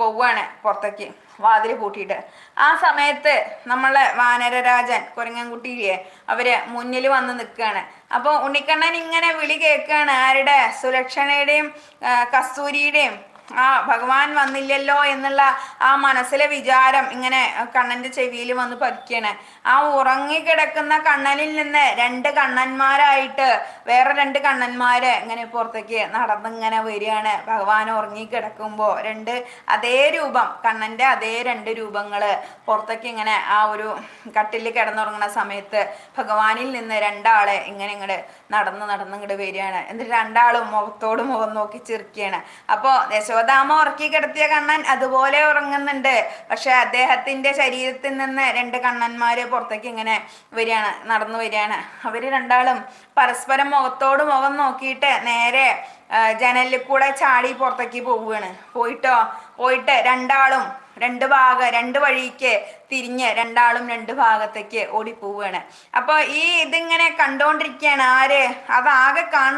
പോവാണ് പുറത്തേക്ക് വാതിൽ പൂട്ടിയിട്ട്. ആ സമയത്ത് നമ്മളെ വാനരരാജൻ കുരങ്ങൻകുട്ടിയെ അവര് മുന്നിൽ വന്ന് നിൽക്കുകയാണ്. അപ്പോൾ ഉണ്ണിക്കണ്ണൻ ഇങ്ങനെ വിളി കേൾക്കുകയാണ്, ആരുടെ? സുലക്ഷണയുടെയും കസ്തൂരിയുടെയും. ആ ഭഗവാൻ വന്നില്ലല്ലോ എന്നുള്ള ആ മനസ്സിലെ വിചാരം ഇങ്ങനെ കണ്ണന്റെ ചെവിയിൽ വന്ന് പതിക്കാണ്. ആ ഉറങ്ങിക്കിടക്കുന്ന കണ്ണനിൽ നിന്ന് രണ്ട് കണ്ണന്മാരായിട്ട് വേറെ രണ്ട് കണ്ണന്മാര് ഇങ്ങനെ പുറത്തേക്ക് നടന്നിങ്ങനെ വരികയാണ്. ഭഗവാൻ ഉറങ്ങിക്കിടക്കുമ്പോ അതേ രൂപം, കണ്ണന്റെ അതേ രണ്ട് രൂപങ്ങള് പുറത്തേക്ക് ഇങ്ങനെ ആ ഒരു കട്ടിൽ കിടന്നുറങ്ങുന്ന സമയത്ത് ഭഗവാനിൽ നിന്ന് രണ്ടാളെ ഇങ്ങനെ ഇങ്ങോട്ട് നടന്നിങ്ങോട്ട് വരികയാണ്. എന്നിട്ട് രണ്ടാളും മുഖത്തോട് മുഖം നോക്കി ചിരിക്കുകയാണ്. അപ്പോ യശോദാമ്മ ഉറക്കി കിടത്തിയ കണ്ണൻ അതുപോലെ ഉറങ്ങുന്നുണ്ട്. പക്ഷെ അദ്ദേഹത്തിന്റെ ശരീരത്തിൽ നിന്ന് രണ്ട് കണ്ണന്മാര് പുറത്തേക്ക് ഇങ്ങനെ നടന്നു വരികയാണ്. അവര് രണ്ടാളും പരസ്പരം മുഖത്തോട് മുഖം നോക്കിയിട്ട് നേരെ ജനലിൽ കൂടെ ചാടി പുറത്തേക്ക് പോവുകയാണ്. പോയിട്ട് രണ്ടാളും രണ്ട് വഴിക്ക് തിരിഞ്ഞ് രണ്ടാളും രണ്ട് ഭാഗത്തേക്ക് ഓടിപ്പോവുകയാണ്. അപ്പൊ ഇതിങ്ങനെ കണ്ടോണ്ടിരിക്കുകയാണ് ആര്? അതാകെ കാണുന്ന